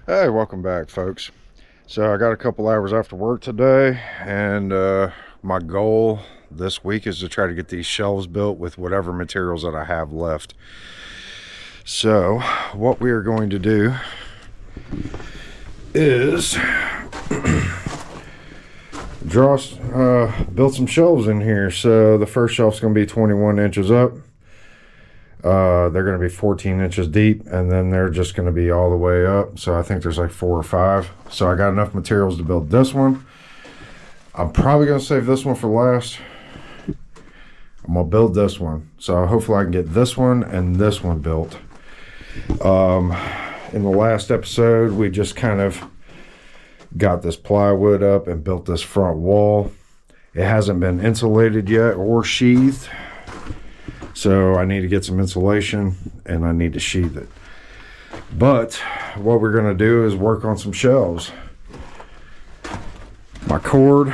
Hey, welcome back, folks. So I got a couple hours after work today, and my goal this week is to try to get these shelves built with whatever materials that I have left. So what we are going to do is build some shelves in here. So the first shelf's going to be 21 inches up. They're going to be 14 inches deep, and then they're just going to be all the way up. So I think there's like 4 or 5. So I got enough materials to build this one. I'm probably going to save this one for last. I'm going to build this one. So hopefully I can get this one and this one built. In the last episode, we just kind of got this plywood up and built this front wall. It hasn't been insulated yet or sheathed. So I need to get some insulation and I need to sheathe it. But what we're going to do is work on some shelves. My cord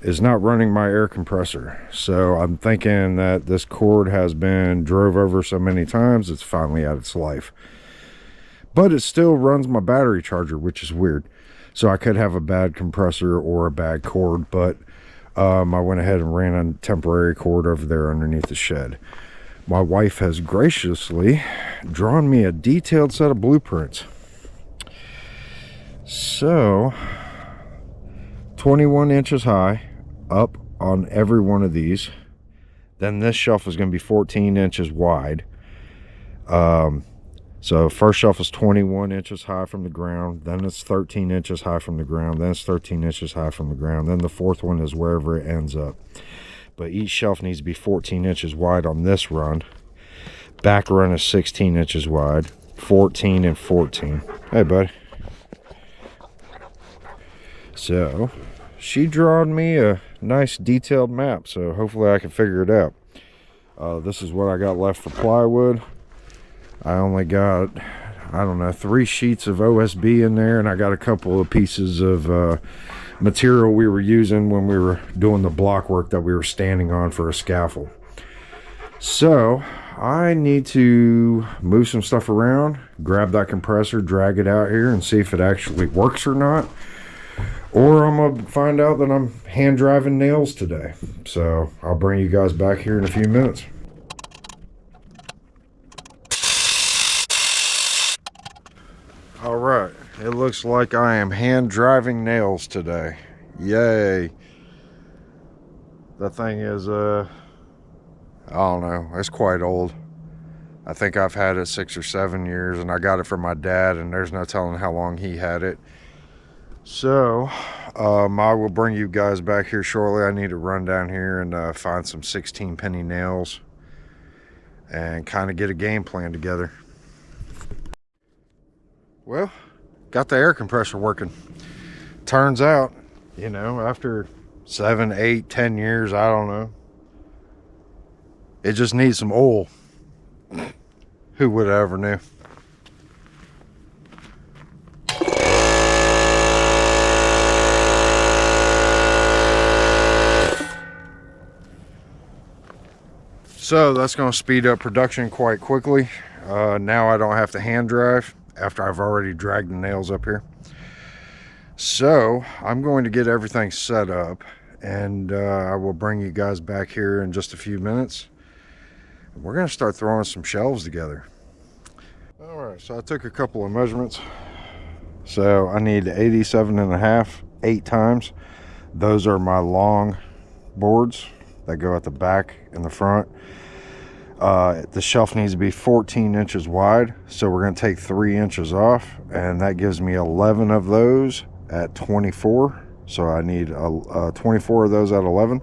is not running my air compressor. So I'm thinking that this cord has been drove over so many times, it's finally at its life. But it still runs my battery charger, which is weird. So I could have a bad compressor or a bad cord, but I went ahead and ran a temporary cord over there underneath the shed. My wife has graciously drawn me a detailed set of blueprints. So 21 inches high up on every one of these. Then this shelf is going to be 14 inches wide. So first shelf is 21 inches high from the ground, then it's 13 inches high from the ground, then it's 13 inches high from the ground, then the fourth one is wherever it ends up. But each shelf needs to be 14 inches wide on this run. Back run is 16 inches wide, 14 and 14. Hey, buddy. So she drawn me a nice detailed map, so hopefully I can figure it out. This is what I got left for plywood. I only got, I don't know, 3 sheets of OSB in there, and I got a couple of pieces of material we were using when we were doing the block work that we were standing on for a scaffold. So I need to move some stuff around, grab that compressor, drag it out here, and see if it actually works or not. Or I'm going to find out that I'm hand driving nails today. So I'll bring you guys back here in a few minutes. All right, it looks like I am hand driving nails today. Yay. The thing is, I don't know, it's quite old. I think I've had it 6 or 7 years, and I got it from my dad, and there's no telling how long he had it. So, I will bring you guys back here shortly. I need to run down here and find some 16 penny nails and kind of get a game plan together. Well, got the air compressor working. Turns out, you know, after 7, 8, 10 years, I don't know, it just needs some oil. Who would have ever knew? So that's going to speed up production quite quickly. Now I don't have to hand drive after I've already dragged the nails up here. So I'm going to get everything set up, and I will bring you guys back here in just a few minutes. We're going to start throwing some shelves together. All right, so I took a couple of measurements. So I need 87.5, 8 times. Those are my long boards that go at the back and the front. The shelf needs to be 14 inches wide, so we're going to take 3 inches off, and that gives me 11 of those at 24. So I need 24 of those at 11.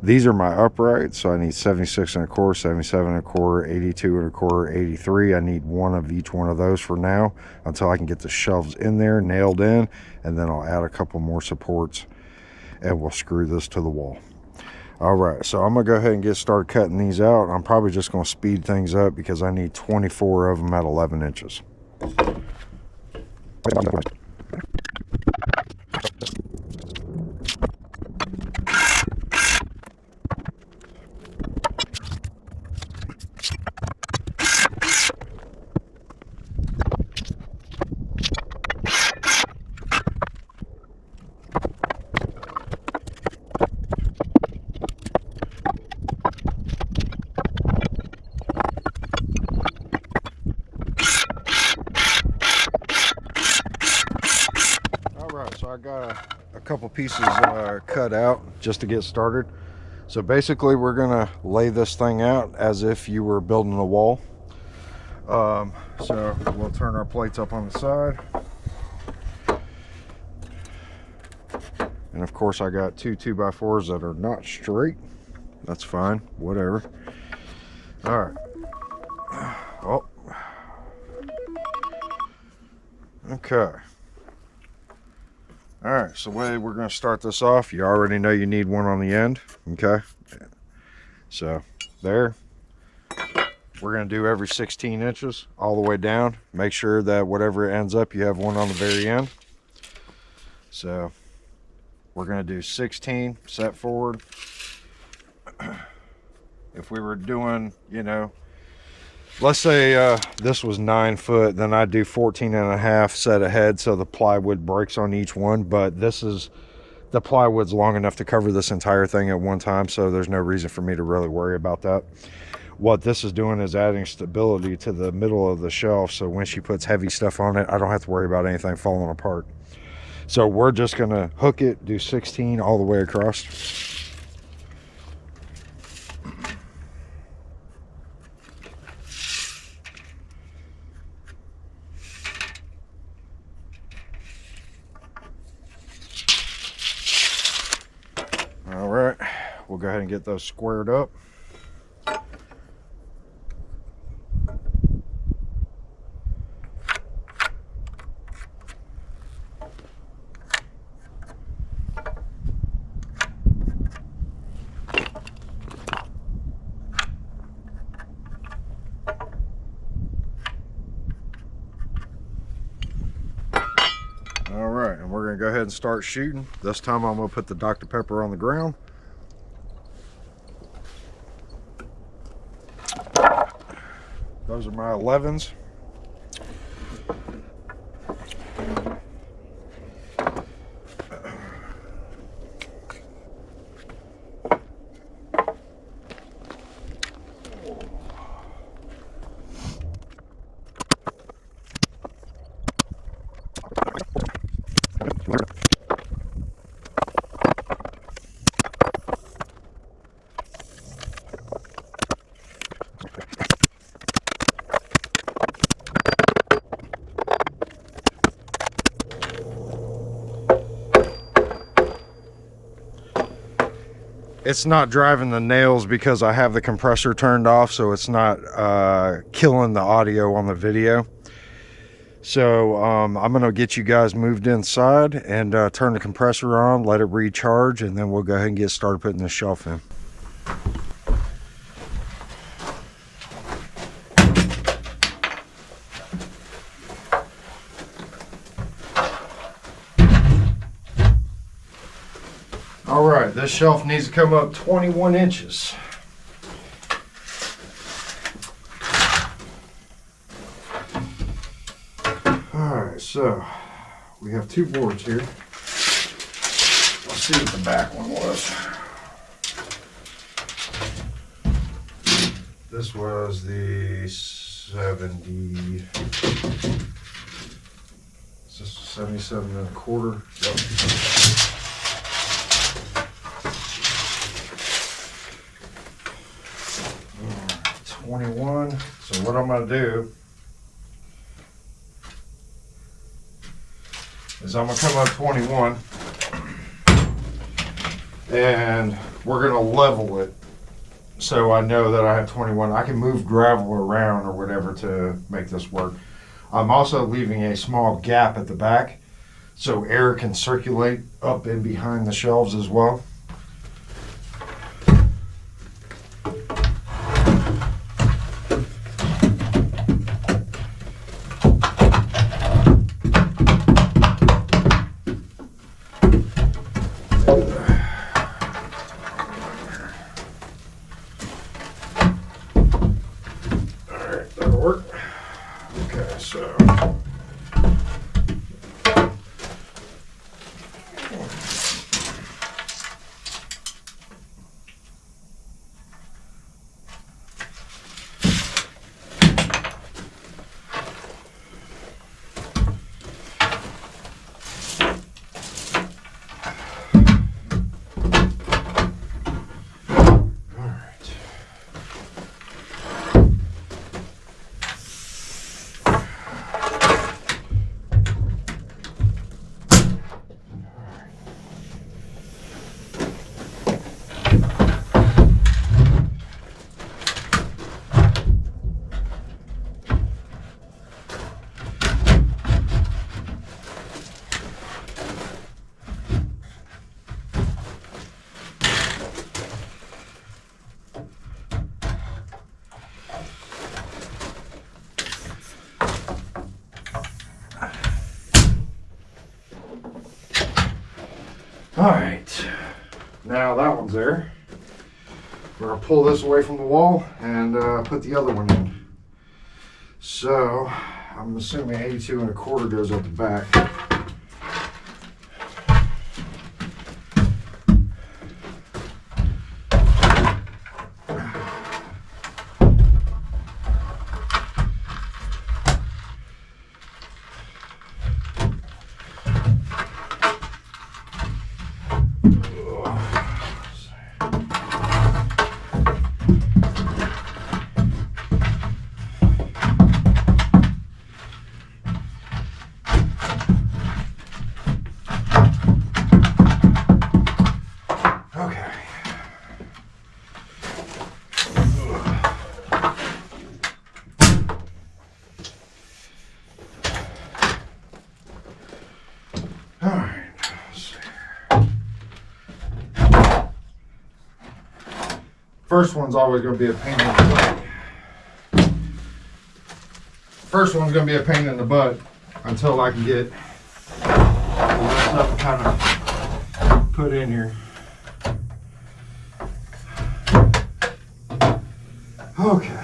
These are my uprights, so I need 76 1/4, 77 1/4, 82 1/4, 83. I need one of each one of those for now until I can get the shelves in there, nailed in, and then I'll add a couple more supports and we'll screw this to the wall. All right, so I'm gonna go ahead and get started cutting these out. I'm probably just gonna speed things up because I need 24 of them at 11 inches. I got a couple pieces cut out just to get started. So basically we're gonna lay this thing out as if you were building a wall. So we'll turn our plates up on the side. And of course I got two 2x4s that are not straight. That's fine, whatever. All right. Oh. Okay. All right, so the way we're going to start this off, you already know you need one on the end, okay? So there. We're going to do every 16 inches all the way down. Make sure that whatever it ends up, you have one on the very end. So we're going to do 16, set forward. If we were doing, you know, let's say this was 9 foot, then I'd do 14 and a half set ahead so the plywood breaks on each one. But this is, the plywood's long enough to cover this entire thing at one time, so there's no reason for me to really worry about that. What this is doing is adding stability to the middle of the shelf, so when she puts heavy stuff on it, I don't have to worry about anything falling apart. So we're just gonna hook it, do 16 all the way across. All right, we'll go ahead and get those squared up. All right, and we're gonna go ahead and start shooting. This time I'm gonna put the Dr. Pepper on the ground. Those are my 11s. It's not driving the nails because I have the compressor turned off, so it's not killing the audio on the video. So I'm gonna get you guys moved inside and turn the compressor on, let it recharge, and then we'll go ahead and get started putting this shelf in. All right, this shelf needs to come up 21 inches. All right, so we have two boards here. Let's see what the back one was. This was the 70, is this 77 and a quarter? Yep. 21. So what I'm going to do is I'm going to come up 21 and we're going to level it so I know that I have 21. I can move gravel around or whatever to make this work. I'm also leaving a small gap at the back so air can circulate up in behind the shelves as well. All right, now that one's there. We're gonna pull this away from the wall and put the other one in. So I'm assuming 82 1/4 goes up the back. First one's always going to be a pain in the butt. First one's going to be a pain in the butt until I can get all this stuff kind of put in here. Okay.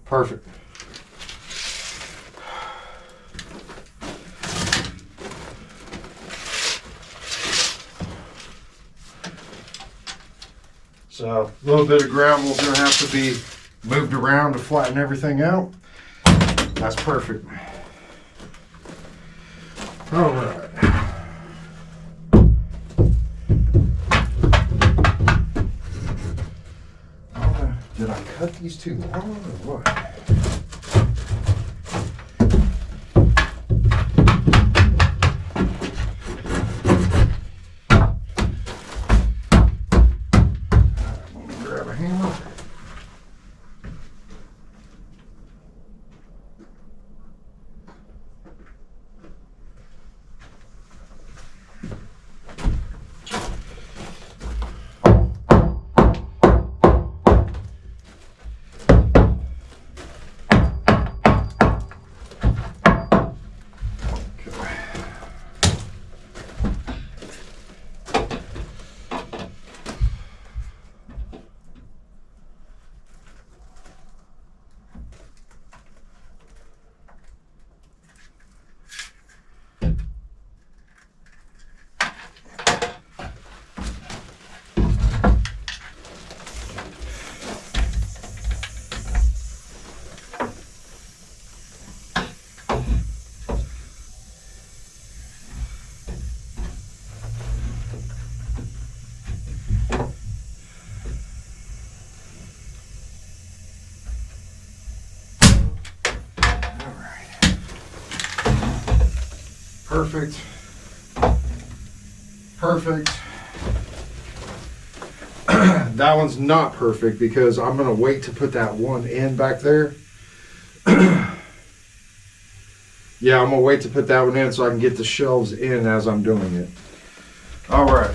Perfect. So a little bit of gravel is going to have to be moved around to flatten everything out. That's perfect. All right. Did I cut these too long or what? Let me grab a hammer. Perfect. Perfect. That one's not perfect because I'm going to wait to put that one in back there. Yeah, I'm going to wait to put that one in so I can get the shelves in as I'm doing it. All right.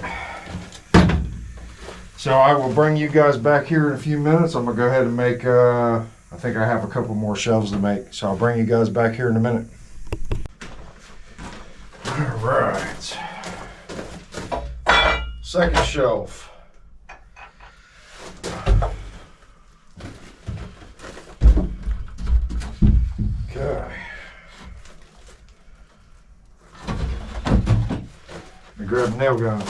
So I will bring you guys back here in a few minutes. I'm going to go ahead and make, I think I have a couple more shelves to make. So I'll bring you guys back here in a minute. All right. Second shelf. Okay. Let me grab a nail gun.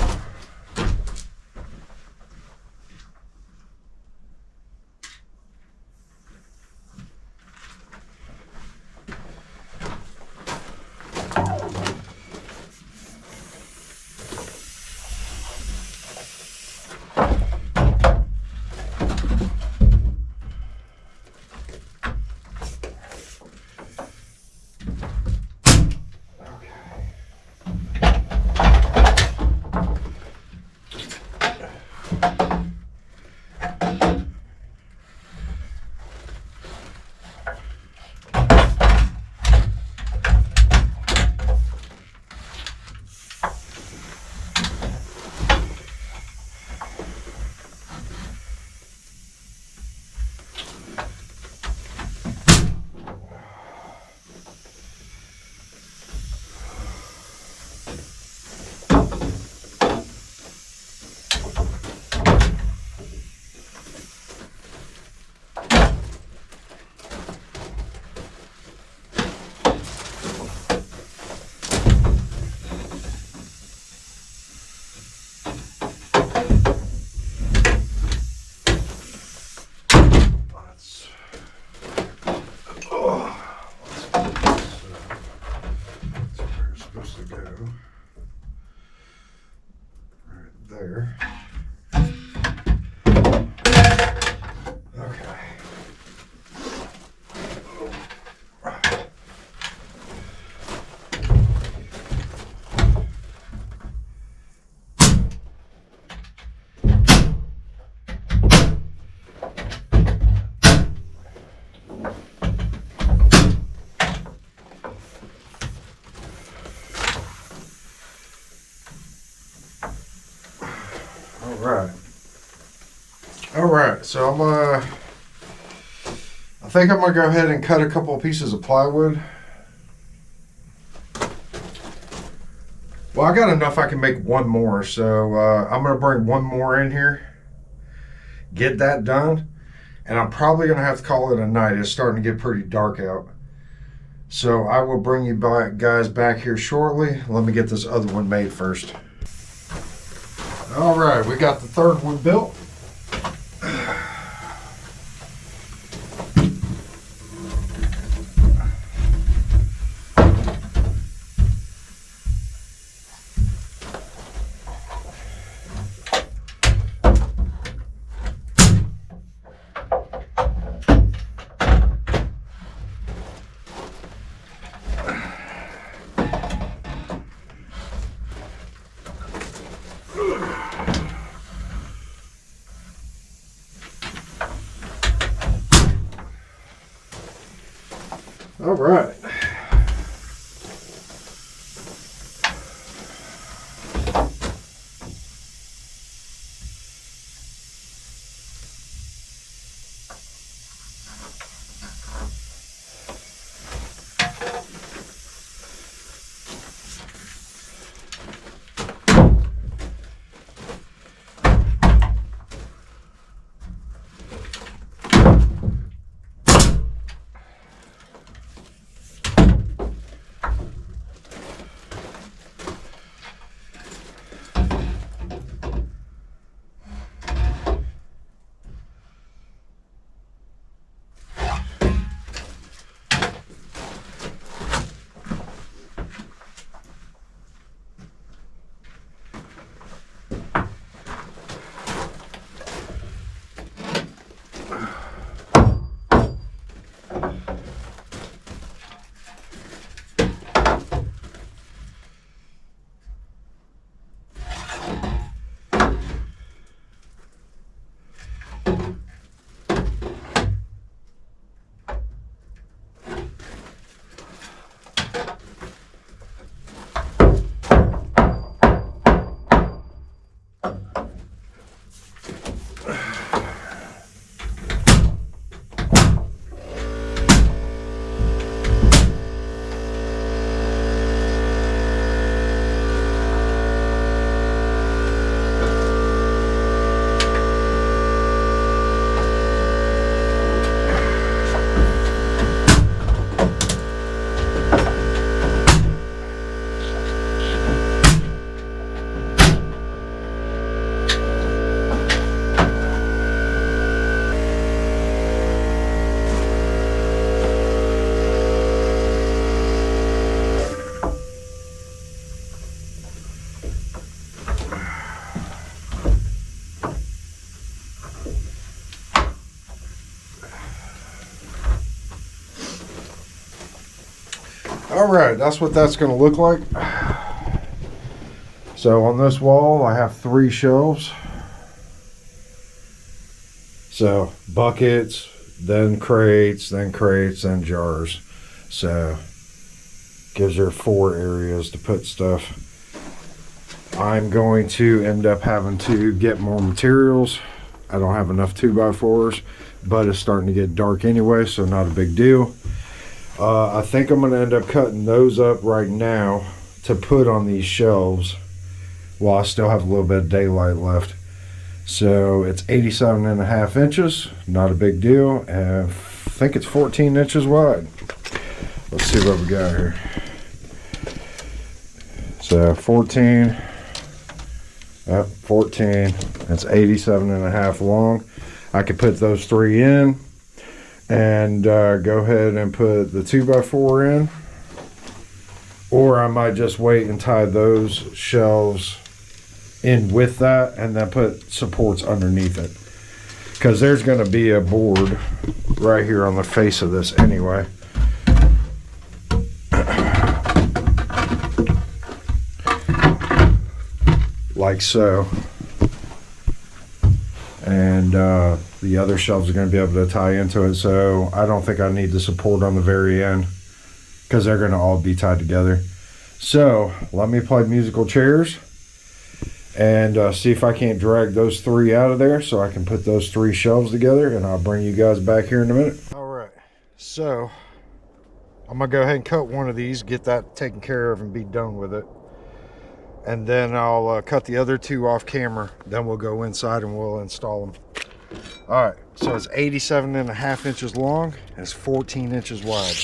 so I think I'm gonna go ahead and cut a couple of pieces of plywood. Well, I got enough I can make one more, so I'm gonna bring one more in here, get that done, and I'm probably gonna have to call it a night. It's starting to get pretty dark out. So I will bring you guys back here shortly. Let me get this other one made first. All right, we got the third one built. All right. All right, that's what that's going to look like. So on this wall, I have 3 shelves. So buckets, then crates, then jars. So gives her 4 areas to put stuff. I'm going to end up having to get more materials. I don't have enough 2x4s, but it's starting to get dark anyway, so not a big deal. I think I'm going to end up cutting those up right now to put on these shelves while I still have a little bit of daylight left. So it's 87.5 inches, not a big deal, and I think it's 14 inches wide. Let's see what we got here. So 14, 14, that's 87.5 long. I could put those 3 in and go ahead and put the 2x4 in, or I might just wait and tie those shelves in with that and then put supports underneath it, because there's going to be a board right here on the face of this anyway. Like so. And the other shelves are going to be able to tie into it, so I don't think I need the support on the very end because they're going to all be tied together. So let me play musical chairs and see if I can't drag those 3 out of there so I can put those 3 shelves together, and I'll bring you guys back here in a minute. All right, so I'm gonna go ahead and cut one of these, get that taken care of and be done with it, and then I'll cut the other 2 off camera. Then we'll go inside and we'll install them. All right, so it's 87.5 inches long and it's 14 inches wide.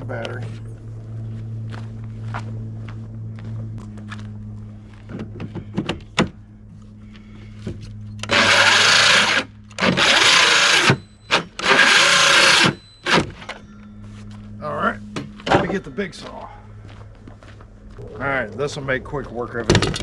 Battery. All right, let me get the big saw. All right, this will make quick work of it.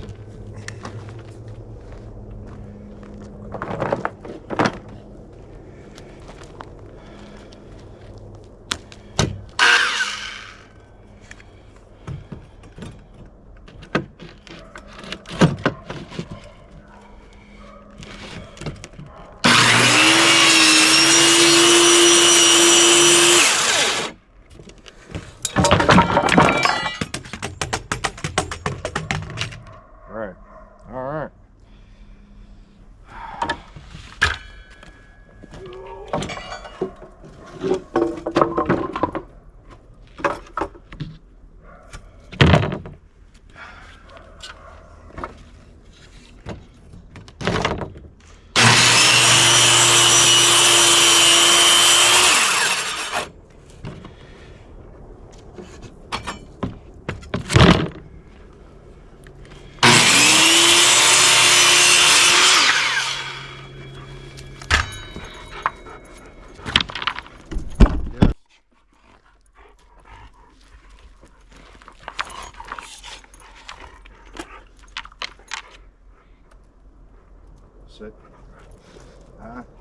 Sit.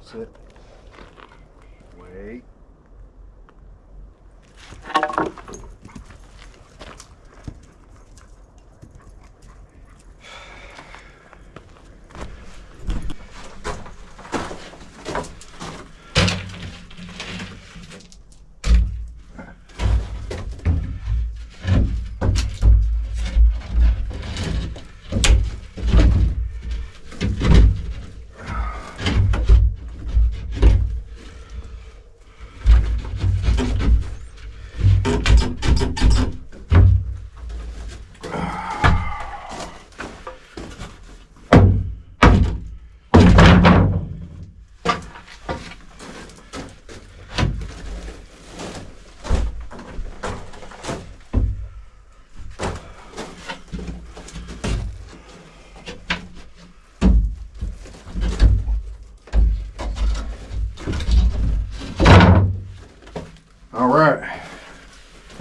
Sit. Wait.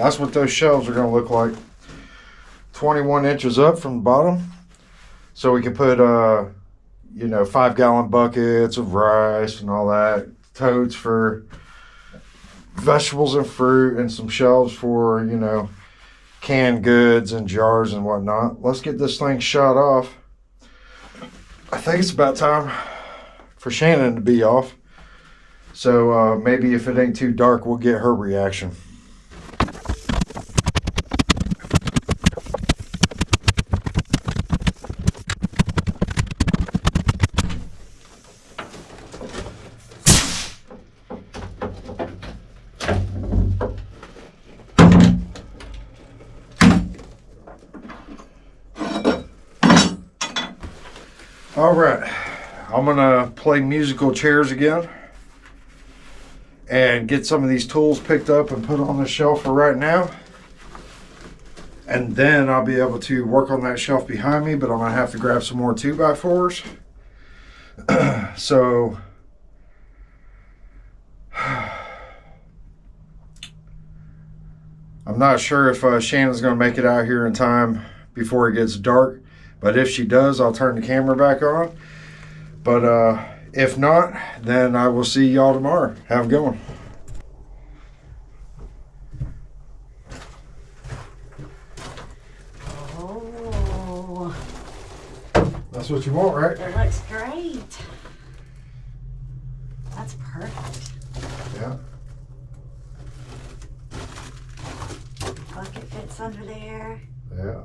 that's what those shelves are going to look like. 21 inches up from the bottom. So we can put, 5-gallon buckets of rice and all that. Totes for vegetables and fruit, and some shelves for, canned goods and jars and whatnot. Let's get this thing shot off. I think it's about time for Shannon to be off. So maybe if it ain't too dark, we'll get her reaction. All right, I'm gonna play musical chairs again and get some of these tools picked up and put on the shelf for right now. And then I'll be able to work on that shelf behind me, but I'm gonna have to grab some more 2x4s. So, I'm not sure if Shannon's gonna make it out here in time before it gets dark. But if she does, I'll turn the camera back on. But if not, then I will see y'all tomorrow. Have a good one. Oh. That's what you want, right? It looks great. That's perfect. Yeah. Bucket fits under there. Yeah.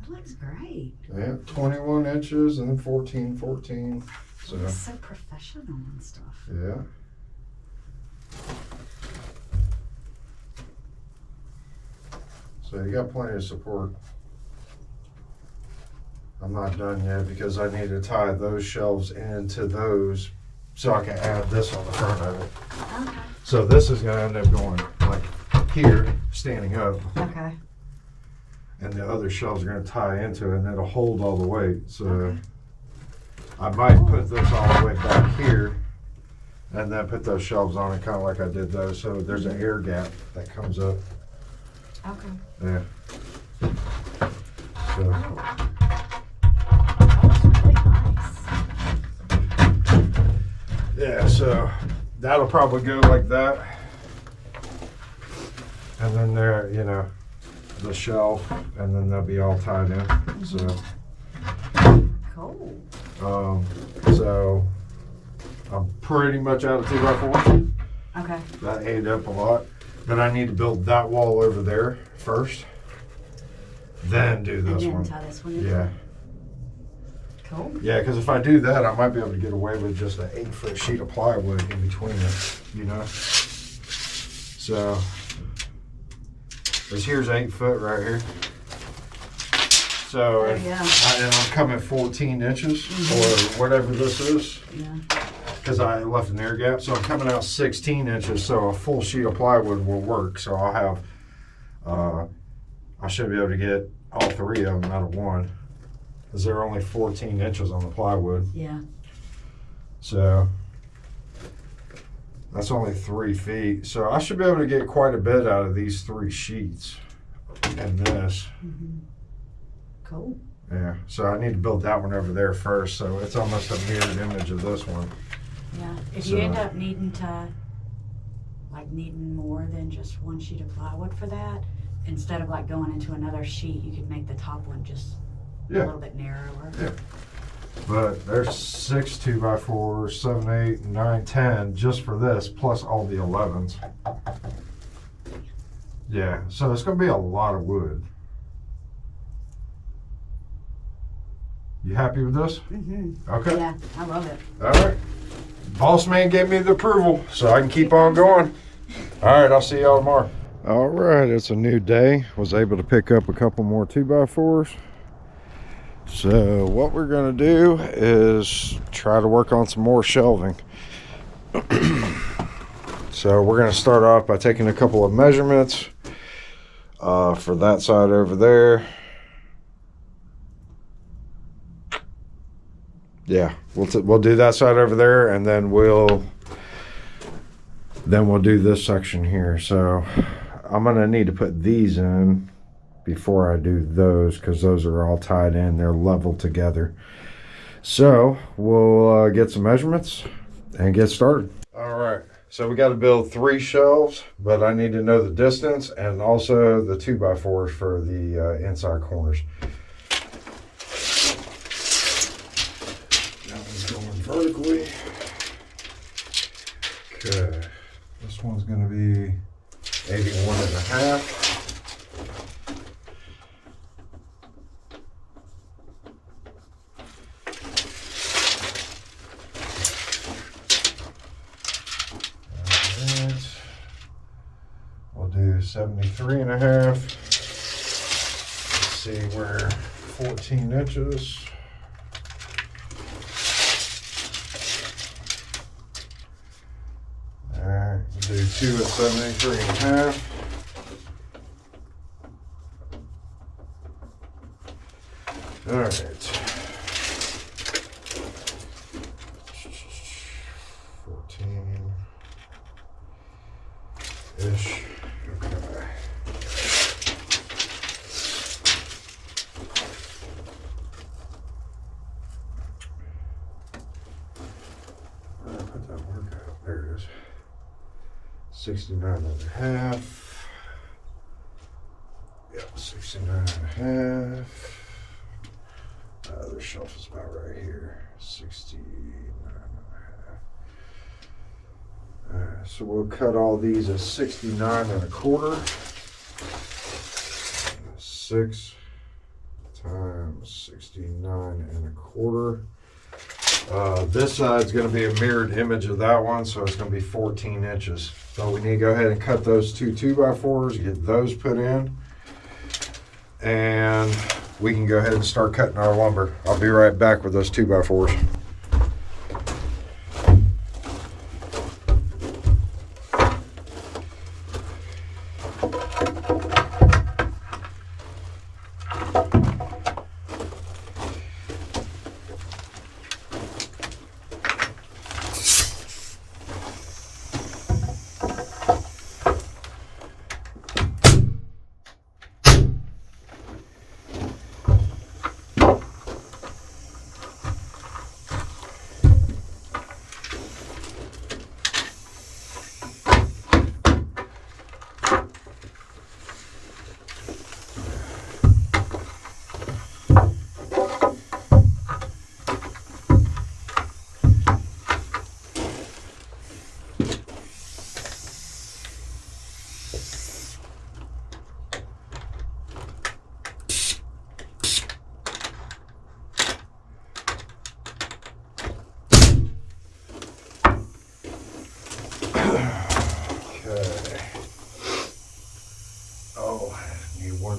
It looks great. Yeah, 21 inches and then 14. So, It's so professional and stuff. yeah. So you got plenty of support. I'm not done yet because I need to tie those shelves into those so I can add this on the front of it. Okay. So this is going to end up going like here, standing up. Okay. And the other shelves are going to tie into it, and it'll hold all the weight. So Okay. I might put this all the way back here and then put those shelves on it, kind of like I did those. So there's an air gap that comes up. Okay. Yeah. So, That's really nice. yeah, so that'll probably go like that. And then there, the shelf, and then they'll be all tied in. So. Cool. So I'm pretty much out of 2x4. Okay. That ate up a lot. Then I need to build that wall over there first. Then do this and then one. tie this one in. Yeah. Cool. Yeah, because if I do that, I might be able to get away with just an 8-foot sheet of plywood in between it, So, here's 8 foot right here. So, Oh, yeah. and I'm coming 14 inches or whatever this is. Yeah. Because I left an air gap, so I'm coming out 16 inches, so a full sheet of plywood will work. So I'll have, I should be able to get all 3 of them out of one, because they're only 14 inches on the plywood. Yeah. So that's only 3 feet. So I should be able to get quite a bit out of these 3 sheets and this. Mm-hmm. Cool. Yeah, so I need to build that one over there first, so it's almost a mirrored image of this one. Yeah. If you end up needing more than just one sheet of plywood for that, instead of going into another sheet, you could make the top one just a little bit narrower. Yeah. But there's 6 2x4s, 7, 8, 9, 10 just for this, plus all the 11s. Yeah, so it's going to be a lot of wood. You happy with this? Mm-hmm. Okay. Yeah, I love it. All right. Boss man gave me the approval, so I can keep on going. All right, I'll see y'all tomorrow. All right, it's a new day. Was able to pick up a couple more 2x4s. So what we're gonna do is try to work on some more shelving. So we're gonna start off by taking a couple of measurements for that side over there. Yeah, we'll do that side over there, and then we'll do this section here. So I'm gonna need to put these in before I do those, because those are all tied in, they're level together. So we'll get some measurements and get started. All right, so we got to build 3 shelves, but I need to know the distance and also the 2x4s for the inside corners. That one's going vertically. Okay, this one's going to be 81.5. We'll do 73.5. Let's see, we're 14 inches. All right, we'll do 2 at 73.5. All right. 14-ish. Okay. Where did I put that workout? There it is. 69.5. Yep, 69.5. The shelf is about right here. 69.5. Alright, so we'll cut all these at 69.25. 6 times 69.25. This side's going to be a mirrored image of that one, so it's going to be 14 inches. So we need to go ahead and cut those 2 2x4s, get those put in, and we can go ahead and start cutting our lumber. I'll be right back with those 2x4s.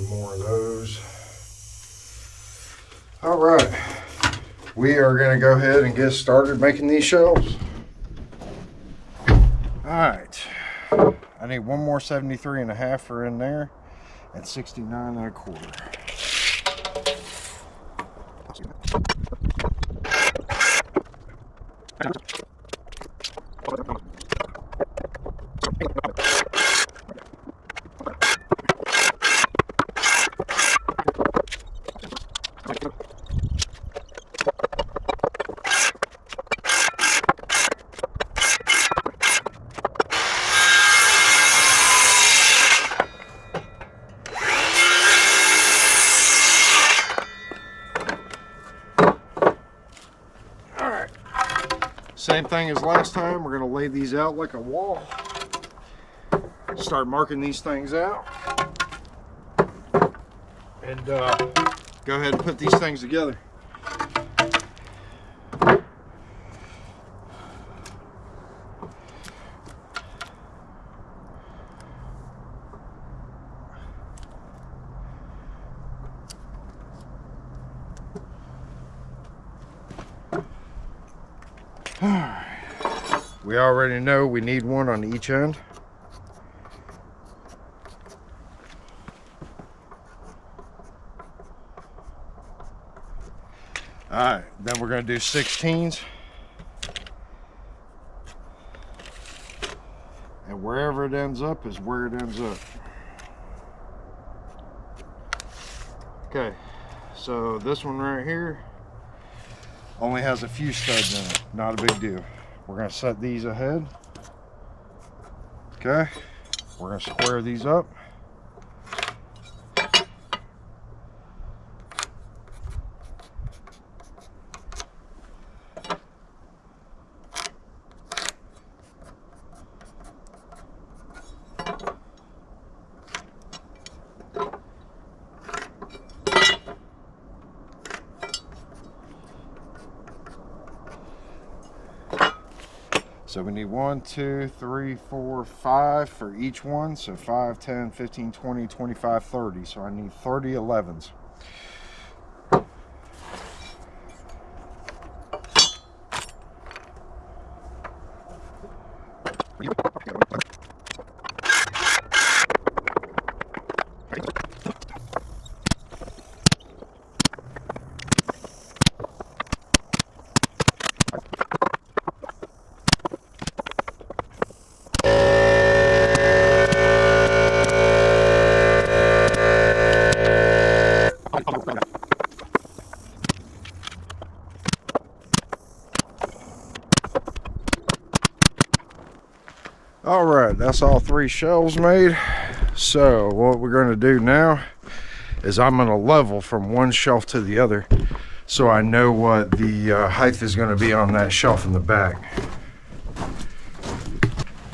More of those. All right, we are going to go ahead and get started making these shelves. All right, I need one more 73.5 for in there and 69.25. Same thing as last time, we're going to lay these out like a wall. Start marking these things out. And go ahead and put these things together. We already know we need one on each end. Alright, then we're going to do 16s. And wherever it ends up is where it ends up. Okay, so this one right here only has a few studs in it, not a big deal. We're gonna set these ahead. Okay, we're gonna square these up. So we need 1, 2, 3, 4, 5 for each one. So 5, 10, 15, 20, 25, 30. So I need 30 11s. All right, that's all 3 shelves made. So what we're going to do now is I'm going to level from one shelf to the other so I know what the height is going to be on that shelf in the back.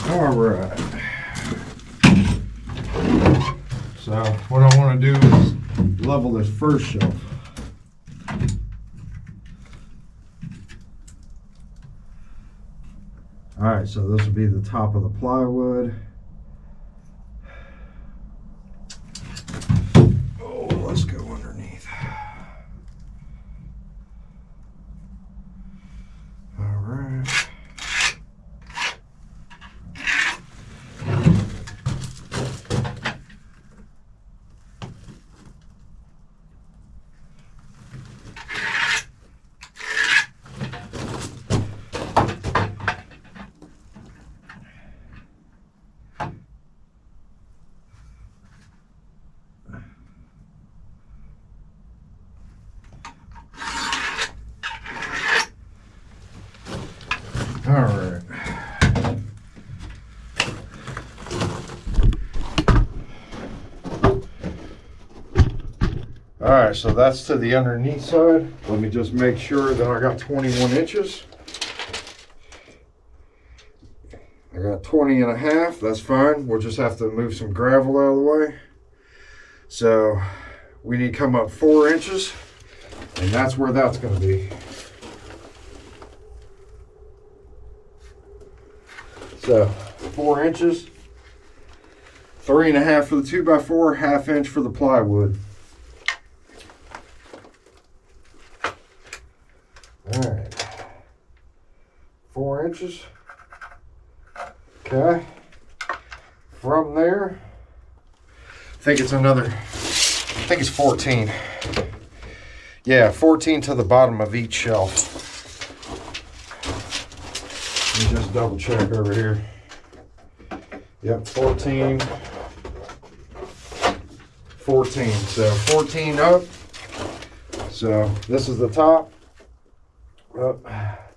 All right. So what I want to do is level this first shelf. All right, so this will be the top of the plywood. Oh, let's go underneath. All right. All right. All right, so that's to the underneath side. Let me just make sure that I got 21 inches. I got 20 and a half, that's fine. We'll just have to move some gravel out of the way. So we need to come up 4 inches, and that's where that's gonna be. So 4 inches, 3 and a half for the 2x4, ½ inch for the plywood. All right, 4 inches. Okay. From there, I think it's 14. Yeah, 14 to the bottom of each shelf. Let me just double check over here. Yep, 14. 14. So 14 up. So this is the top.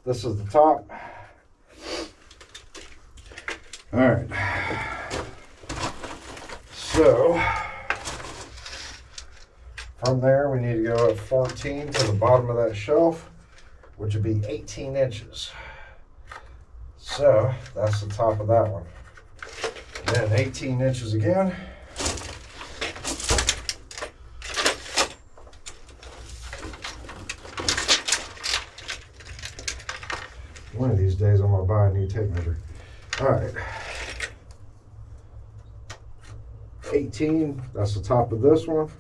This is the top. All right. So from there, we need to go up 14 to the bottom of that shelf, which would be 18 inches. So that's the top of that one. Then 18 inches again. One of these days I'm gonna buy a new tape measure. All right. 18, that's the top of this one.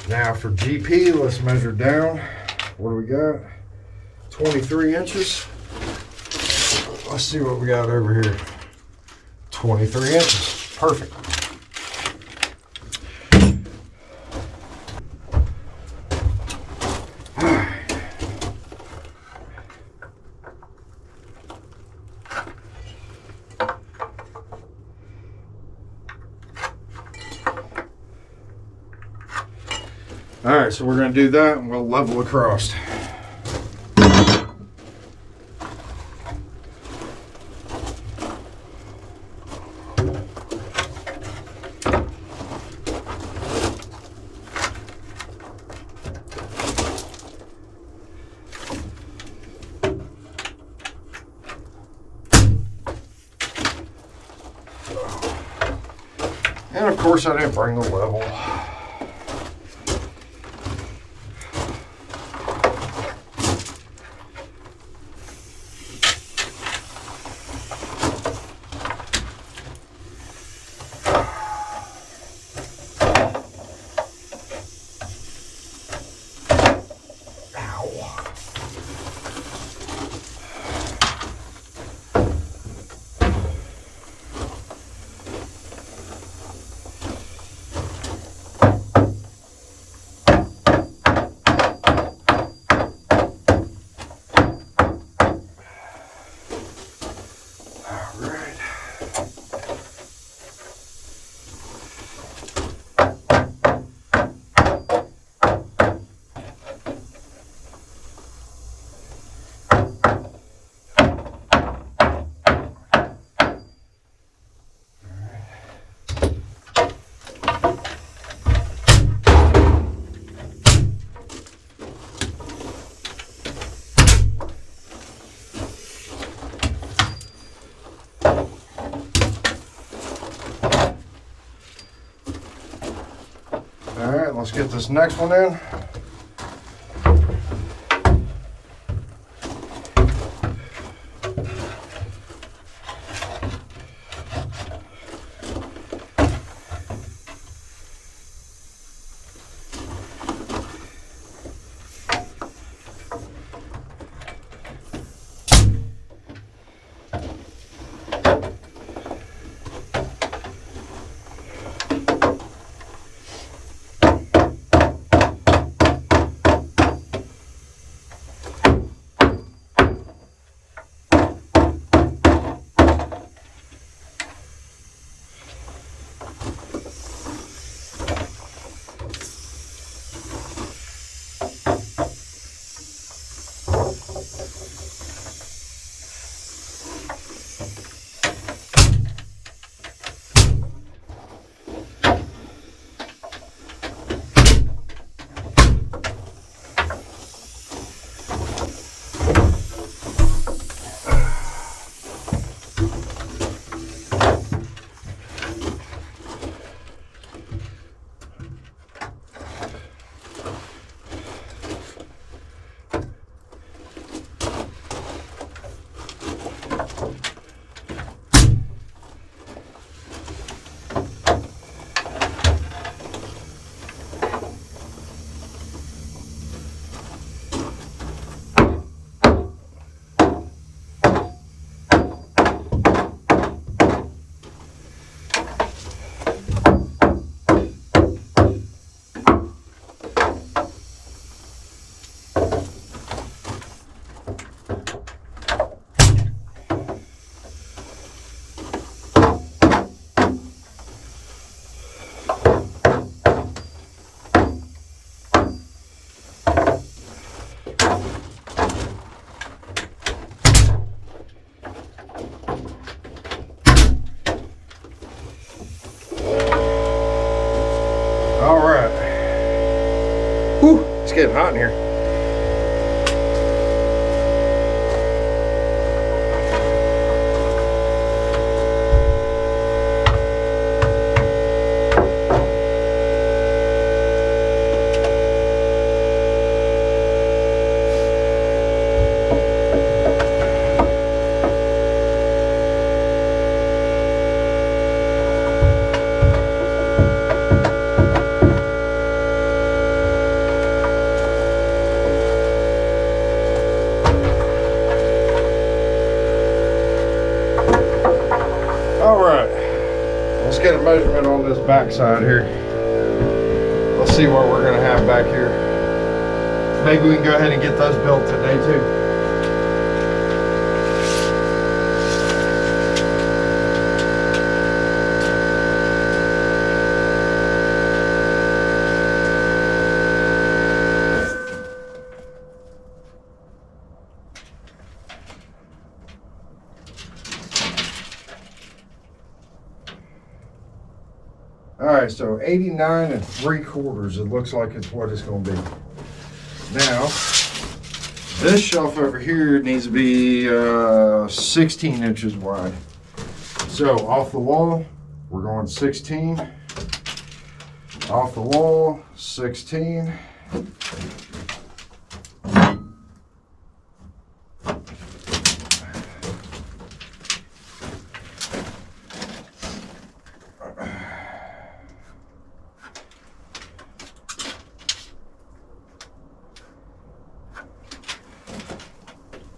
Now for GP, let's measure down. What do we got? 23 inches. Let's see what we got over here. 23 inches, perfect. All right, so we're going to do that and we'll level across. And of course I didn't bring the level. All right, let's get this next one in. It's getting hot in here. Get a measurement on this back side here. Let's see what we're going to have back here. Maybe we can go ahead and get those built today too. so 89 3/4, it looks like it's what it's going to be. Now, this shelf over here needs to be 16 inches wide. So off the wall, we're going 16. Off the wall, 16.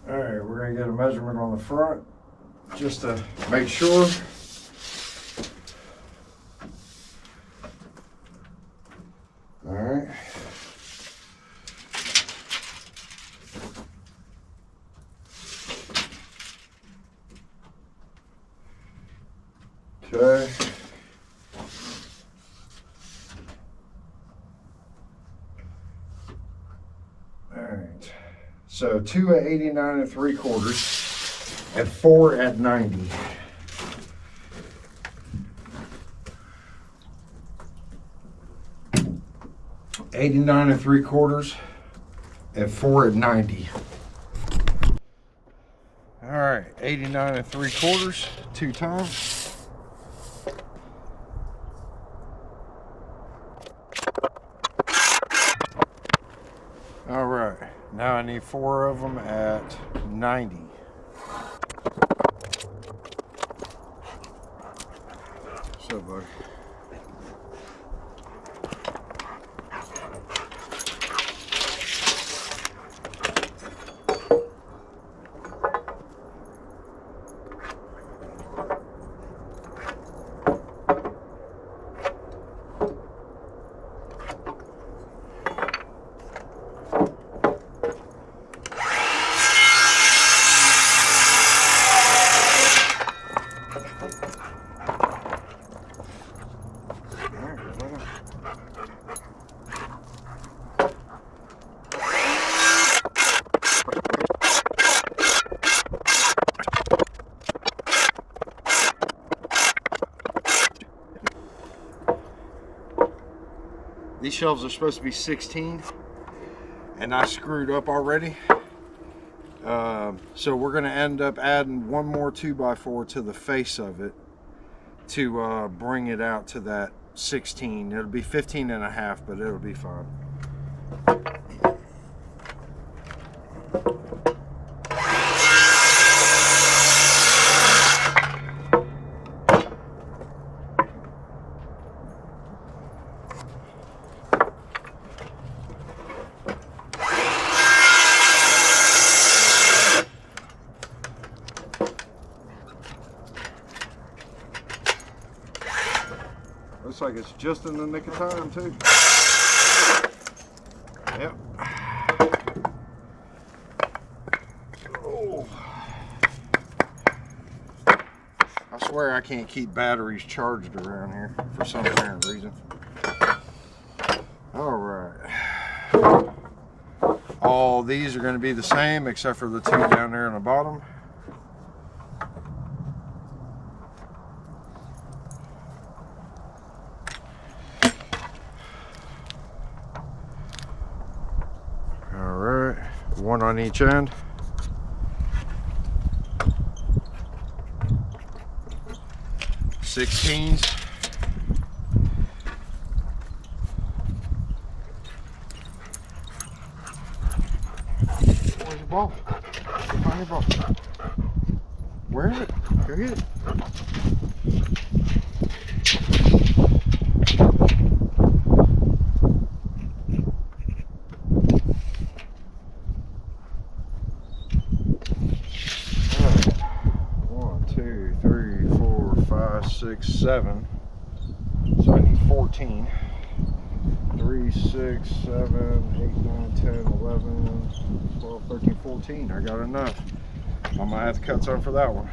All right, we're gonna get a measurement on the front just to make sure. All right. Okay. All right. So 2 at 89 3/4 and 4 at 90. $89 3/4 and 4 at 90. All right, 89 3/4, 2 times. All right, now I need 4 of them at 90. So, buddy. These shelves are supposed to be 16, and I screwed up already. So we're going to end up adding one more 2x4 to the face of it to bring it out to that 16. It'll be 15.5, but it'll be fine. Looks like it's just in the nick of time, too. Yep. Oh. I swear I can't keep batteries charged around here for some apparent reason. All right. All these are going to be the same except for the 2 down there on the bottom. One on each end. Sixteens. Where's your ball? Find your ball. Where is it? Go get it. Six, 7. So I need 14. 3, 6, 7, 8, 9, 10, 11, 12, 13, 14. I got enough. I might have to cut some for that one.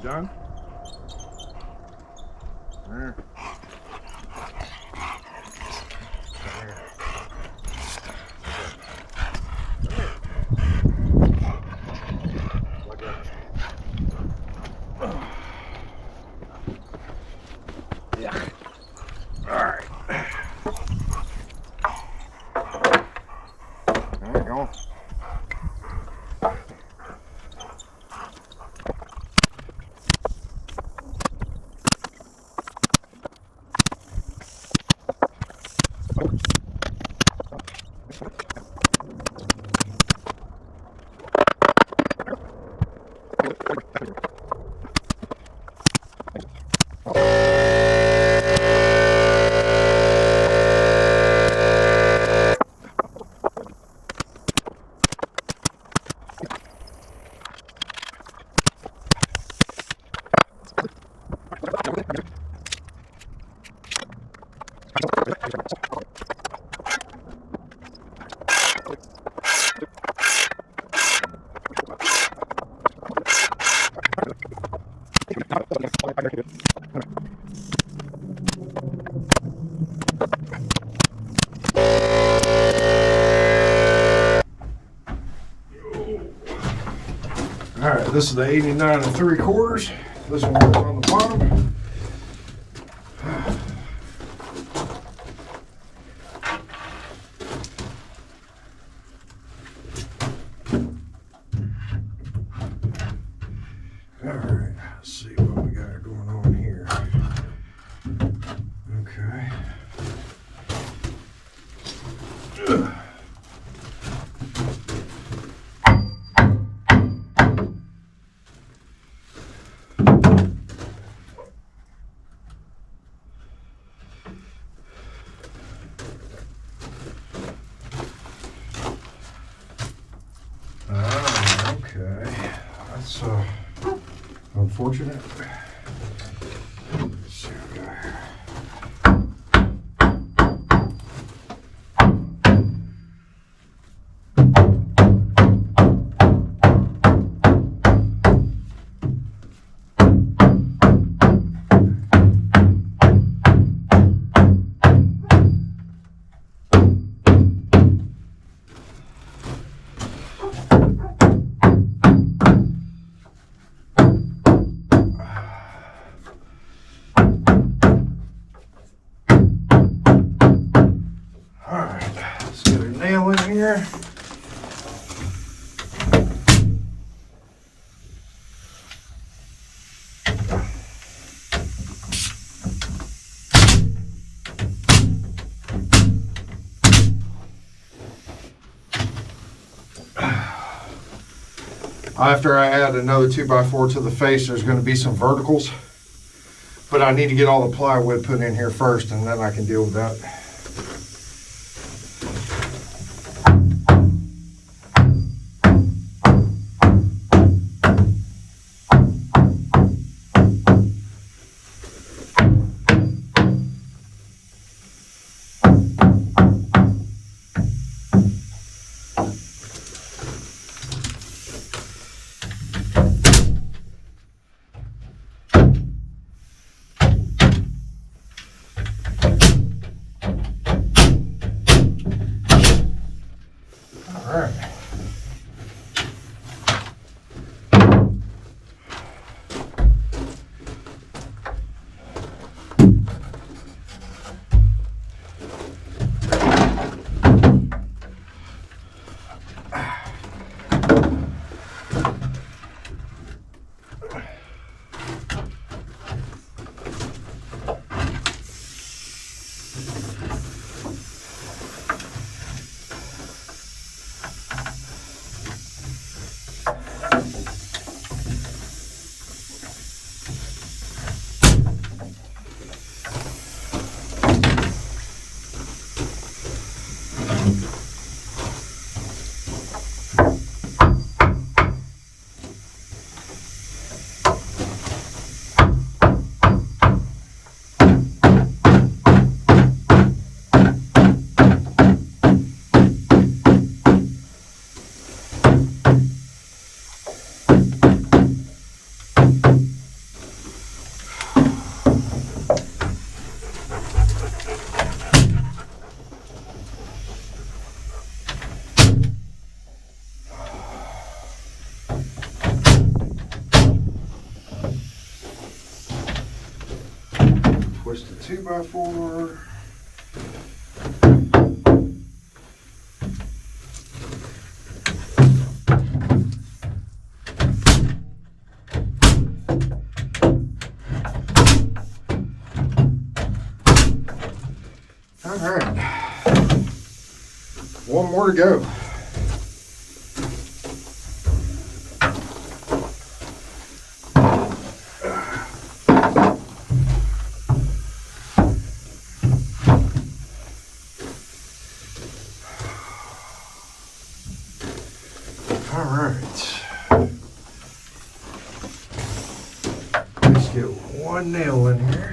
done? There. Yeah. All right. There you go. All right, this is the 89 3/4. This one goes on the bottom. All right, let's see what we got going on here. Okay. Okay, that's unfortunate. Let's see what we got here. Nail in here. After I add another 2x4 to the face, there's going to be some verticals, but I need to get all the plywood put in here first, and then I can deal with that. 2x4. All right, one more to go. All right, let's get one nail in here.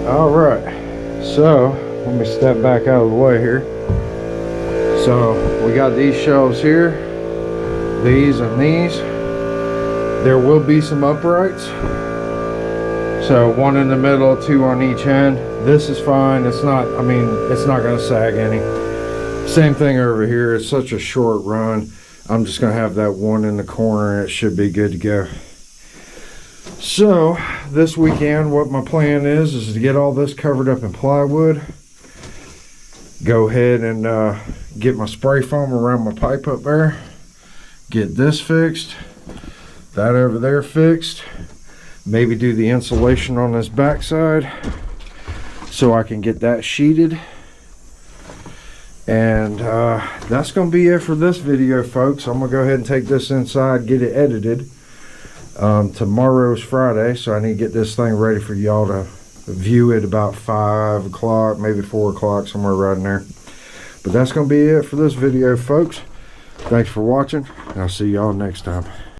All right, so let me step back out of the way here. So we got these shelves here, these and these. There will be some uprights, so one in the middle, two on each end. This is fine. It's not, I mean, it's not going to sag any. Same thing over here. It's such a short run. I'm just going to have that one in the corner and it should be good to go. So this weekend, what my plan is to get all this covered up in plywood, go ahead and get my spray foam around my pipe up there, get this fixed, that over there fixed, maybe do the insulation on this backside so I can get that sheeted. And that's going to be it for this video, folks. I'm going to go ahead and take this inside, get it edited. Tomorrow's Friday, so I need to get this thing ready for y'all to view it about 5 o'clock, maybe 4 o'clock, somewhere right in there. But that's going to be it for this video, folks. Thanks for watching, and I'll see y'all next time.